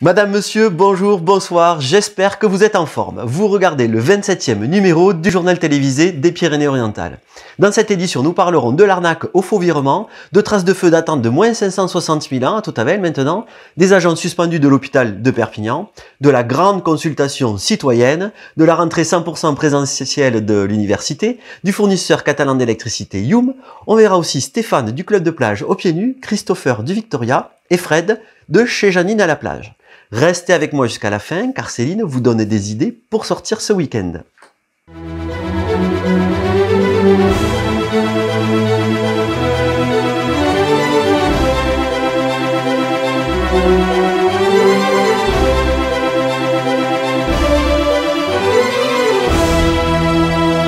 Madame, monsieur, bonjour, bonsoir, j'espère que vous êtes en forme. Vous regardez le 27e numéro du journal télévisé des Pyrénées-Orientales. Dans cette édition, nous parlerons de l'arnaque au faux virement, de traces de feu datant de moins 560 000 ans à Tautavel maintenant, des agents suspendus de l'hôpital de Perpignan, de la grande consultation citoyenne, de la rentrée 100% présentielle de l'université, du fournisseur catalan d'électricité Youm. On verra aussi Stéphane du club de plage au pieds nus, Christopher du Victoria et Fred de chez Janine à la plage. Restez avec moi jusqu'à la fin, car Céline vous donne des idées pour sortir ce week-end.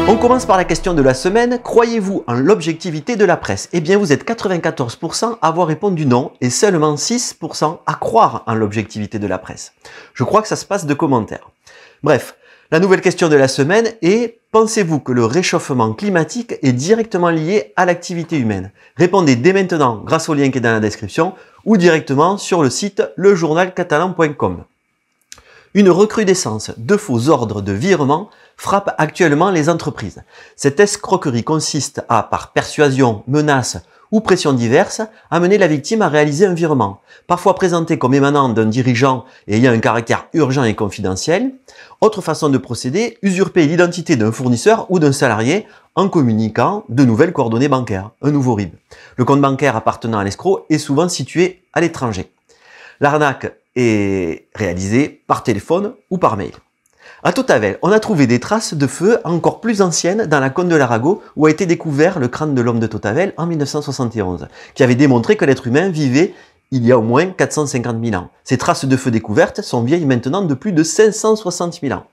On commence par la question de la semaine. Croyez-vous en l'objectivité de la presse? Eh bien, vous êtes 94% à avoir répondu non et seulement 6% à croire en l'objectivité de la presse. Je crois que ça se passe de commentaires. Bref, la nouvelle question de la semaine est: pensez-vous que le réchauffement climatique est directement lié à l'activité humaine? Répondez dès maintenant grâce au lien qui est dans la description ou directement sur le site lejournalcatalan.com. Une recrudescence de faux ordres de virement frappe actuellement les entreprises. Cette escroquerie consiste à, par persuasion, menace ou pression diverses, amener la victime à réaliser un virement, parfois présenté comme émanant d'un dirigeant et ayant un caractère urgent et confidentiel. Autre façon de procéder, usurper l'identité d'un fournisseur ou d'un salarié en communiquant de nouvelles coordonnées bancaires, un nouveau RIB. Le compte bancaire appartenant à l'escroc est souvent situé à l'étranger. L'arnaque est réalisée par téléphone ou par mail. À Tautavel, on a trouvé des traces de feu encore plus anciennes dans la côte de l'Arago où a été découvert le crâne de l'homme de Tautavel en 1971, qui avait démontré que l'être humain vivait il y a au moins 450 000 ans. Ces traces de feu découvertes sont vieilles maintenant de plus de 560 000 ans.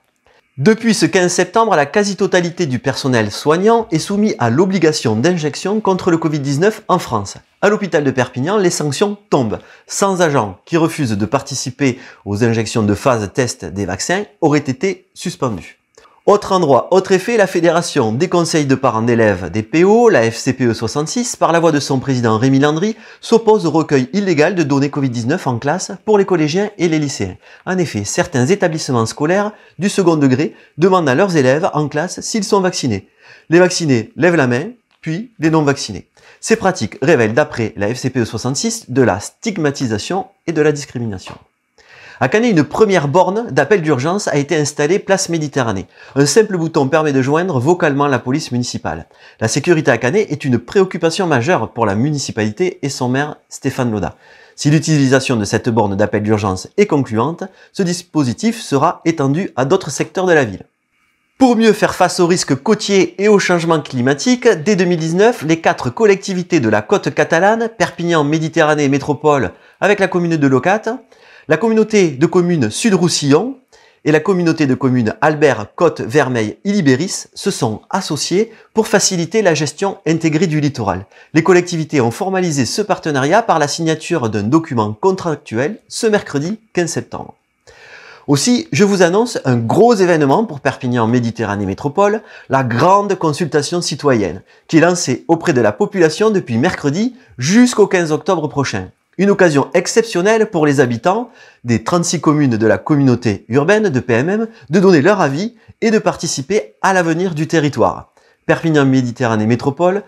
Depuis ce 15 septembre, la quasi-totalité du personnel soignant est soumis à l'obligation d'injection contre le Covid-19 en France. À l'hôpital de Perpignan, les sanctions tombent. 100 agents qui refusent de participer aux injections de phase test des vaccins auraient été suspendus. Autre endroit, autre effet, la Fédération des conseils de parents d'élèves des PO, la FCPE 66, par la voix de son président Rémi Landry, s'oppose au recueil illégal de données Covid-19 en classe pour les collégiens et les lycéens. En effet, certains établissements scolaires du second degré demandent à leurs élèves en classe s'ils sont vaccinés. Les vaccinés lèvent la main, puis les non-vaccinés. Ces pratiques révèlent, d'après la FCPE 66, de la stigmatisation et de la discrimination. À Canet, une première borne d'appel d'urgence a été installée place Méditerranée. Un simple bouton permet de joindre vocalement la police municipale. La sécurité à Canet est une préoccupation majeure pour la municipalité et son maire Stéphane Loda. Si l'utilisation de cette borne d'appel d'urgence est concluante, ce dispositif sera étendu à d'autres secteurs de la ville. Pour mieux faire face aux risques côtiers et au changement climatique, dès 2019, les 4 collectivités de la côte catalane, Perpignan, Méditerranée et Métropole, avec la commune de Locat, la communauté de communes Sud-Roussillon et la communauté de communes Albert-Côte-Vermeille-Ilibéris se sont associées pour faciliter la gestion intégrée du littoral. Les collectivités ont formalisé ce partenariat par la signature d'un document contractuel ce mercredi 15 septembre. Aussi, je vous annonce un gros événement pour Perpignan Méditerranée Métropole, la grande consultation citoyenne, qui est lancée auprès de la population depuis mercredi jusqu'au 15 octobre prochain. Une occasion exceptionnelle pour les habitants des 36 communes de la communauté urbaine de PMM de donner leur avis et de participer à l'avenir du territoire. Perpignan Méditerranée Métropole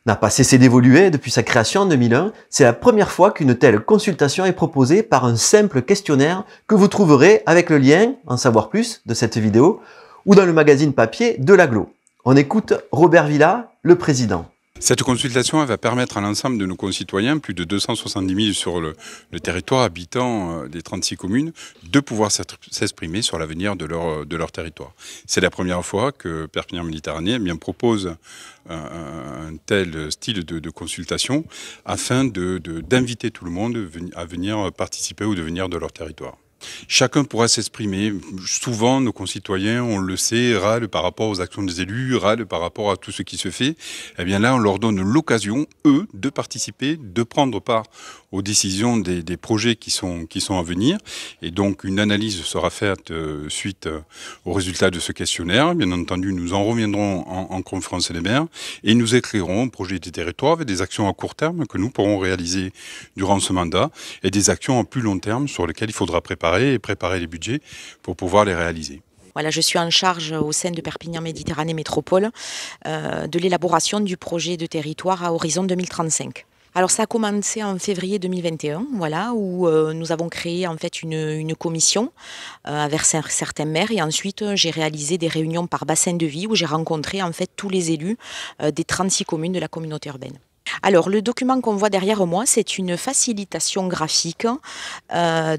n'a pas cessé d'évoluer depuis sa création en 2001. C'est la première fois qu'une telle consultation est proposée par un simple questionnaire que vous trouverez avec le lien, en savoir plus, de cette vidéo ou dans le magazine papier de l'Agglo. On écoute Robert Villa, le président. Cette consultation elle va permettre à l'ensemble de nos concitoyens, plus de 270 000 sur le territoire, habitants des 36 communes, de pouvoir s'exprimer sur l'avenir de leur territoire. C'est la première fois que Perpignan Méditerranée propose un tel style de consultation afin d'inviter tout le monde à venir participer au devenir de leur territoire. Chacun pourra s'exprimer. Souvent, nos concitoyens, on le sait, râlent par rapport aux actions des élus, râlent par rapport à tout ce qui se fait. Eh bien là, on leur donne l'occasion, eux, de participer, de prendre part aux décisions des projets qui sont à venir. Et donc, une analyse sera faite suite aux résultats de ce questionnaire. Bien entendu, nous en reviendrons en conférence des maires et nous éclairons le projet des territoires avec des actions à court terme que nous pourrons réaliser durant ce mandat et des actions à plus long terme sur lesquelles il faudra préparer préparer et préparer les budgets pour pouvoir les réaliser. Voilà, je suis en charge au sein de Perpignan Méditerranée Métropole de l'élaboration du projet de territoire à horizon 2035. Alors ça a commencé en février 2021, voilà, où nous avons créé en fait une commission avec certains maires et ensuite j'ai réalisé des réunions par bassin de vie où j'ai rencontré en fait tous les élus des 36 communes de la communauté urbaine. Alors, le document qu'on voit derrière moi, c'est une facilitation graphique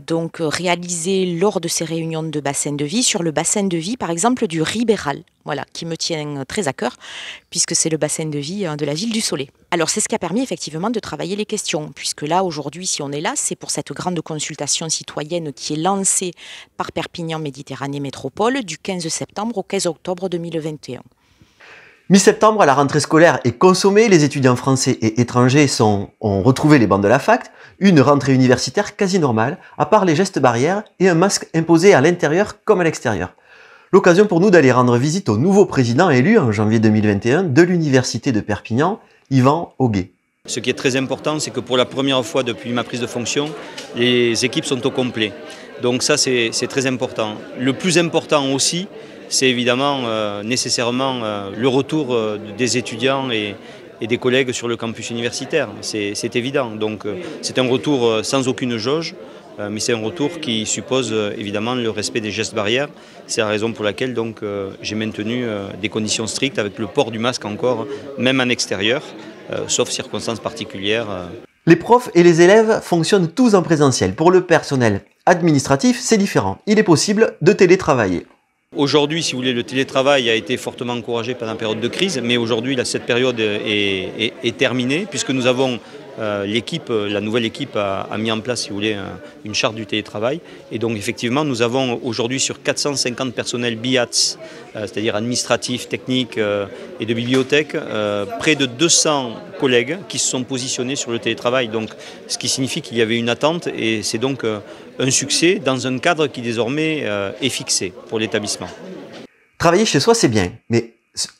donc réalisée lors de ces réunions de bassin de vie sur le bassin de vie, par exemple, du Ribéral, voilà, qui me tient très à cœur, puisque c'est le bassin de vie de la ville du Soleil. Alors, c'est ce qui a permis effectivement de travailler les questions, puisque là, aujourd'hui, si on est là, c'est pour cette grande consultation citoyenne qui est lancée par Perpignan Méditerranée Métropole du 15 septembre au 15 octobre 2021. Mi-septembre, la rentrée scolaire est consommée, les étudiants français et étrangers ont retrouvé les bancs de la fac, une rentrée universitaire quasi normale, à part les gestes barrières et un masque imposé à l'intérieur comme à l'extérieur. L'occasion pour nous d'aller rendre visite au nouveau président élu en janvier 2021 de l'université de Perpignan, Yvan Auguet. Ce qui est très important, c'est que pour la première fois depuis ma prise de fonction, les équipes sont au complet. Donc ça, c'est très important. Le plus important aussi, c'est évidemment nécessairement le retour des étudiants et des collègues sur le campus universitaire. C'est évident. Donc c'est un retour sans aucune jauge, mais c'est un retour qui suppose évidemment le respect des gestes barrières. C'est la raison pour laquelle donc j'ai maintenu des conditions strictes avec le port du masque encore, même en extérieur, sauf circonstances particulières. Les profs et les élèves fonctionnent tous en présentiel. Pour le personnel administratif, c'est différent. Il est possible de télétravailler. Aujourd'hui, si vous voulez, le télétravail a été fortement encouragé pendant la période de crise, mais aujourd'hui, cette période est terminée puisque nous avons la nouvelle équipe a mis en place, si vous voulez, une charte du télétravail. Et donc, effectivement, nous avons aujourd'hui sur 450 personnels BIATS, c'est-à-dire administratifs, techniques et de bibliothèque, près de 200 collègues qui se sont positionnés sur le télétravail. Donc, ce qui signifie qu'il y avait une attente et c'est donc un succès dans un cadre qui désormais est fixé pour l'établissement. Travailler chez soi, c'est bien, mais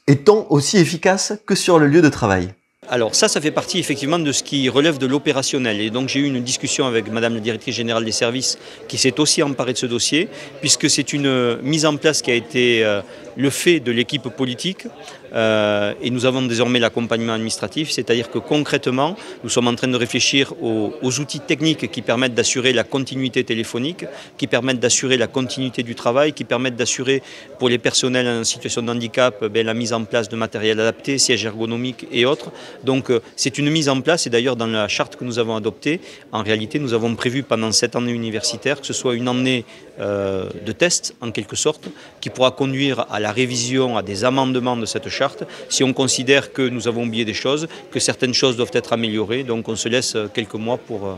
est-on aussi efficace que sur le lieu de travail ? Alors ça fait partie effectivement de ce qui relève de l'opérationnel. Et donc j'ai eu une discussion avec Madame la Directrice Générale des Services qui s'est aussi emparée de ce dossier, puisque c'est une mise en place qui a été le fait de l'équipe politique et nous avons désormais l'accompagnement administratif, c'est-à-dire que concrètement, nous sommes en train de réfléchir aux outils techniques qui permettent d'assurer la continuité téléphonique, qui permettent d'assurer la continuité du travail, qui permettent d'assurer pour les personnels en situation de handicap la mise en place de matériel adapté, sièges ergonomiques et autres. Donc c'est une mise en place et d'ailleurs dans la charte que nous avons adoptée, en réalité nous avons prévu pendant cette année universitaire que ce soit une année de test en quelque sorte qui pourra conduire à la révision, à des amendements de cette charte si on considère que nous avons oublié des choses, que certaines choses doivent être améliorées. Donc on se laisse quelques mois pour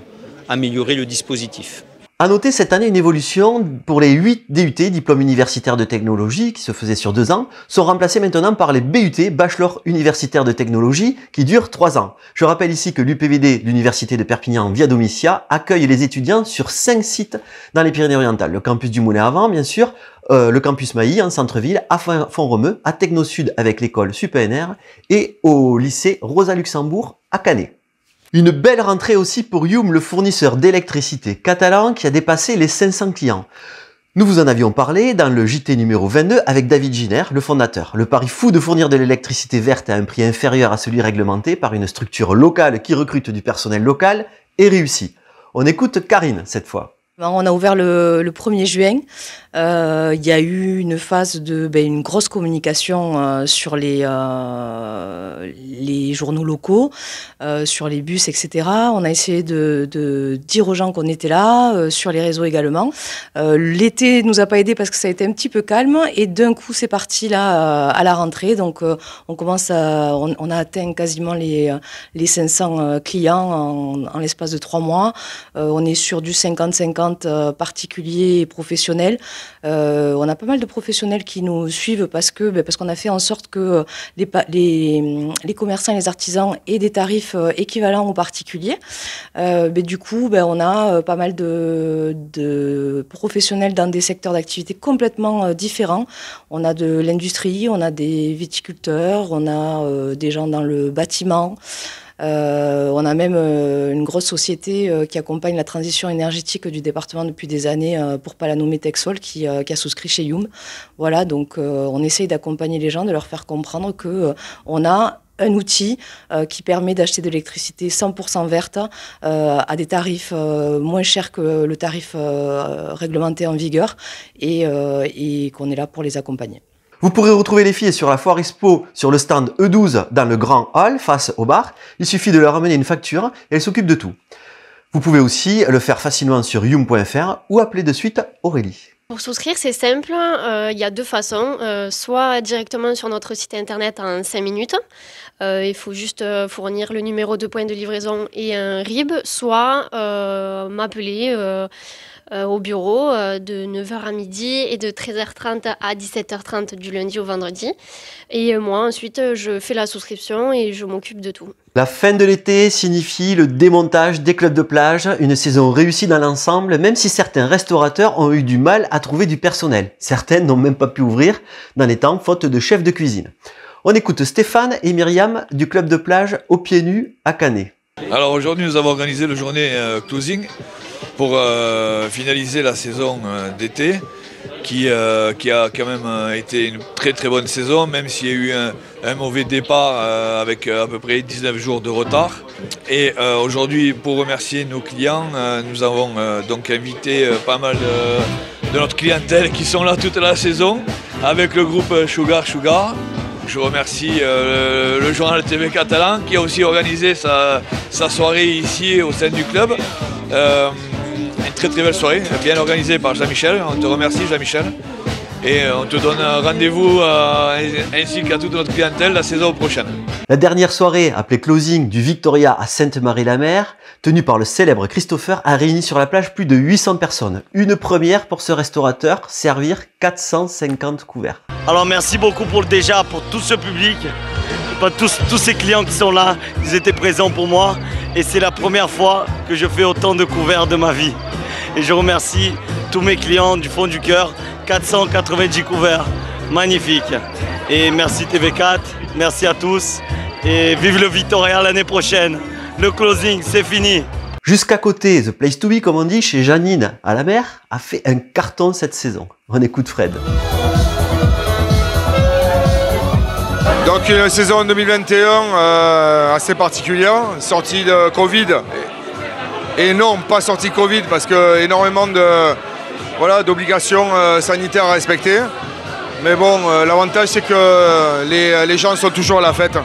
améliorer le dispositif. A noter cette année une évolution pour les 8 DUT, diplômes universitaires de technologie, qui se faisaient sur 2 ans, sont remplacés maintenant par les BUT, bachelor universitaire de technologie, qui durent 3 ans. Je rappelle ici que l'UPVD, l'université de Perpignan via Domitia, accueille les étudiants sur 5 sites dans les Pyrénées-Orientales. Le campus du Moulin-à-Vent, bien sûr, le campus Mailly en centre-ville, à Font-Romeu, à Technosud avec l'école SUPNR et au lycée Rosa Luxembourg à Canet. Une belle rentrée aussi pour Youm, le fournisseur d'électricité catalan qui a dépassé les 500 clients. Nous vous en avions parlé dans le JT numéro 22 avec David Giner, le fondateur. Le pari fou de fournir de l'électricité verte à un prix inférieur à celui réglementé par une structure locale qui recrute du personnel local est réussi. On écoute Karine cette fois. On a ouvert le 1er juin. Il y a eu une phase une grosse communication sur les journaux locaux, sur les bus, etc. On a essayé de dire aux gens qu'on était là, sur les réseaux également. L'été nous a pas aidé parce que ça a été un petit peu calme et d'un coup c'est parti là à la rentrée. Donc on a atteint quasiment les 500 clients en l'espace de 3 mois. On est sur du 50-50 particuliers et professionnels. On a pas mal de professionnels qui nous suivent parce qu'on a fait en sorte que les commerçants et les artisans aient des tarifs équivalents aux particuliers. Du coup, on a pas mal de professionnels dans des secteurs d'activité complètement différents. On a de l'industrie, on a des viticulteurs, on a des gens dans le bâtiment. On a même une grosse société qui accompagne la transition énergétique du département depuis des années, pour pas la nommer Texol, qui a souscrit chez Youm. Voilà, donc on essaye d'accompagner les gens, de leur faire comprendre que on a un outil qui permet d'acheter de l'électricité 100% verte à des tarifs moins chers que le tarif réglementé en vigueur et qu'on est là pour les accompagner. Vous pourrez retrouver les filles sur la Foire Expo sur le stand E12 dans le grand hall face au bar. Il suffit de leur amener une facture et elles s'occupent de tout. Vous pouvez aussi le faire facilement sur youm.fr ou appeler de suite Aurélie. Pour souscrire, c'est simple. Il y a deux façons. Soit directement sur notre site internet en 5 minutes. Il faut juste fournir le numéro de point de livraison et un RIB. Soit m'appeler au bureau de 9h à midi et de 13h30 à 17h30 du lundi au vendredi. Et moi, ensuite, je fais la souscription et je m'occupe de tout. La fin de l'été signifie le démontage des clubs de plage, une saison réussie dans l'ensemble, même si certains restaurateurs ont eu du mal à trouver du personnel. Certains n'ont même pas pu ouvrir dans les temps, faute de chef de cuisine. On écoute Stéphane et Myriam du club de plage Aux Pieds Nus à Canet. Alors aujourd'hui, nous avons organisé le journée closing pour finaliser la saison d'été qui a quand même été une très très bonne saison, même s'il y a eu un mauvais départ avec à peu près 19 jours de retard. Et aujourd'hui, pour remercier nos clients, nous avons donc invité pas mal de notre clientèle qui sont là toute la saison avec le groupe Sugar. Je remercie le journal TV Catalan qui a aussi organisé sa soirée ici au sein du club. Une très très belle soirée, bien organisée par Jean-Michel. On te remercie Jean-Michel. Et on te donne rendez-vous ainsi qu'à toute notre clientèle la saison prochaine. La dernière soirée, appelée Closing du Victoria à Sainte-Marie-la-Mer, tenue par le célèbre Christopher, a réuni sur la plage plus de 800 personnes. Une première pour ce restaurateur, servir 450 couverts. Alors merci beaucoup déjà pour tout ce public, pour tous ces clients qui sont là, ils étaient présents pour moi. Et c'est la première fois que je fais autant de couverts de ma vie. Et je remercie tous mes clients du fond du cœur, 490 couverts, magnifique. Et merci TV4, merci à tous et vive le Victoria l'année prochaine. Le closing, c'est fini. Jusqu'à côté, The Place to Be, comme on dit, chez Janine à la mer, a fait un carton cette saison. On écoute Fred. Donc une saison 2021 assez particulière, sortie de Covid. Et non, pas sortie Covid parce que énormément d'obligations sanitaires à respecter. Mais bon, l'avantage c'est que les gens sont toujours à la fête.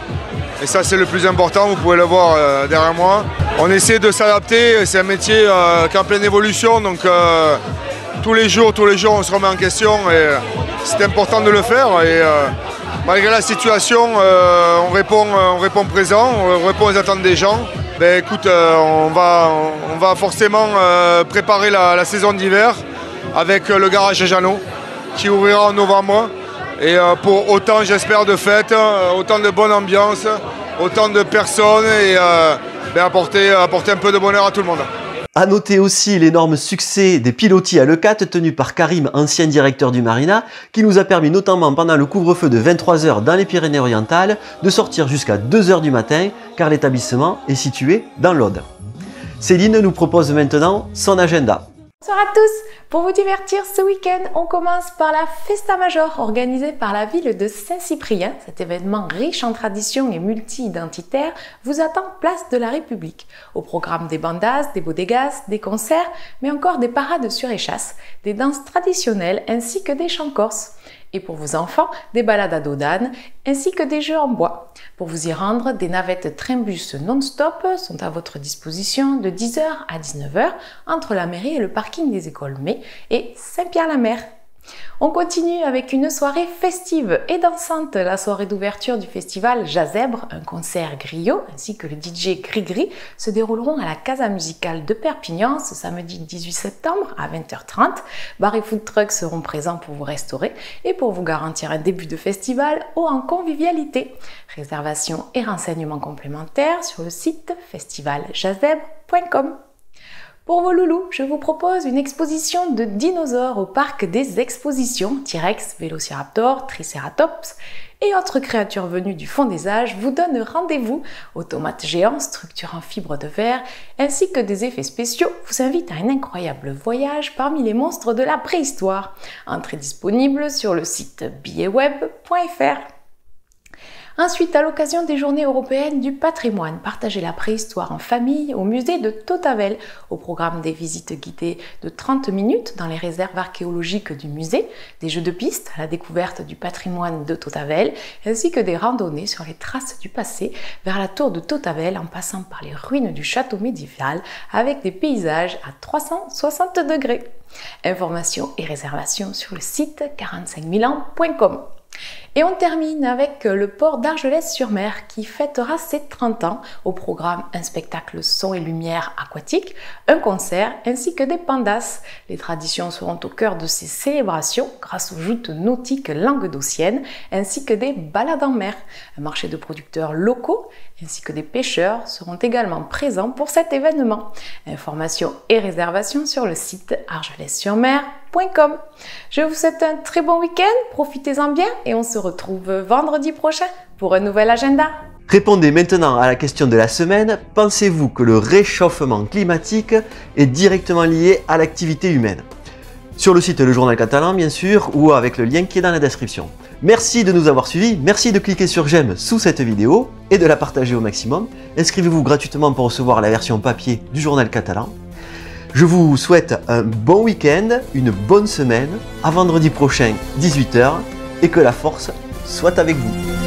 Et ça c'est le plus important, vous pouvez le voir derrière moi. On essaie de s'adapter, c'est un métier qui est en pleine évolution. Donc tous les jours on se remet en question et c'est important de le faire. Et malgré la situation, on répond présent, on répond aux attentes des gens. Ben écoute, on va forcément préparer la saison d'hiver avec le garage à Jeannot qui ouvrira en novembre. Et pour autant, j'espère, de fêtes, autant de bonne ambiance, autant de personnes et apporter un peu de bonheur à tout le monde. À noter aussi l'énorme succès des pilotis à Leucate tenu par Karim, ancien directeur du Marina, qui nous a permis notamment pendant le couvre-feu de 23 h dans les Pyrénées-Orientales de sortir jusqu'à 2 h du matin car l'établissement est situé dans l'Aude. Céline nous propose maintenant son agenda. Bonsoir à tous! Pour vous divertir ce week-end, on commence par la Festa Major organisée par la ville de Saint-Cyprien. Cet événement riche en traditions et multi-identitaire vous attend place de la République. Au programme des bandas, des bodegas, des concerts, mais encore des parades sur échasse, des danses traditionnelles ainsi que des chants corses. Et pour vos enfants, des balades à dos d'âne ainsi que des jeux en bois. Pour vous y rendre, des navettes train-bus non-stop sont à votre disposition de 10 h à 19 h entre la mairie et le parking des écoles May et Saint-Pierre-la-Mer. On continue avec une soirée festive et dansante, la soirée d'ouverture du festival Jazèbre, un concert griot ainsi que le DJ Gris-Gris se dérouleront à la Casa Musicale de Perpignan ce samedi 18 septembre à 20 h 30. Bar et food trucks seront présents pour vous restaurer et pour vous garantir un début de festival haut en convivialité. Réservation et renseignements complémentaires sur le site festivaljazèbre.com. Pour vos loulous, je vous propose une exposition de dinosaures au parc des expositions, T-Rex, Vélociraptor, Triceratops, et autres créatures venues du fond des âges vous donnent rendez-vous. Automates géants, structures en fibre de verre, ainsi que des effets spéciaux vous invitent à un incroyable voyage parmi les monstres de la préhistoire. Entrée disponible sur le site billetweb.fr. Ensuite, à l'occasion des Journées européennes du patrimoine, partagez la préhistoire en famille au musée de Tautavel. Au programme des visites guidées de 30 minutes dans les réserves archéologiques du musée, des jeux de piste à la découverte du patrimoine de Tautavel, ainsi que des randonnées sur les traces du passé vers la tour de Tautavel en passant par les ruines du château médiéval avec des paysages à 360 degrés. Informations et réservations sur le site 45000ans.com. Et on termine avec le port d'Argelès-sur-Mer qui fêtera ses 30 ans. Au programme, un spectacle son et lumière aquatique, un concert ainsi que des pandas. Les traditions seront au cœur de ces célébrations grâce aux joutes nautiques languedociennes ainsi que des balades en mer. Un marché de producteurs locaux ainsi que des pêcheurs seront également présents pour cet événement. Informations et réservations sur le site argelès-sur-mer.com. Je vous souhaite un très bon week-end, profitez-en bien et on se retrouve vendredi prochain pour un nouvel agenda. Répondez maintenant à la question de la semaine. Pensez-vous que le réchauffement climatique est directement lié à l'activité humaine? Sur le site Le Journal Catalan, bien sûr, ou avec le lien qui est dans la description. Merci de nous avoir suivis, merci de cliquer sur j'aime sous cette vidéo et de la partager au maximum. Inscrivez-vous gratuitement pour recevoir la version papier du Journal Catalan. Je vous souhaite un bon week-end, une bonne semaine, à vendredi prochain 18 h et que la force soit avec vous.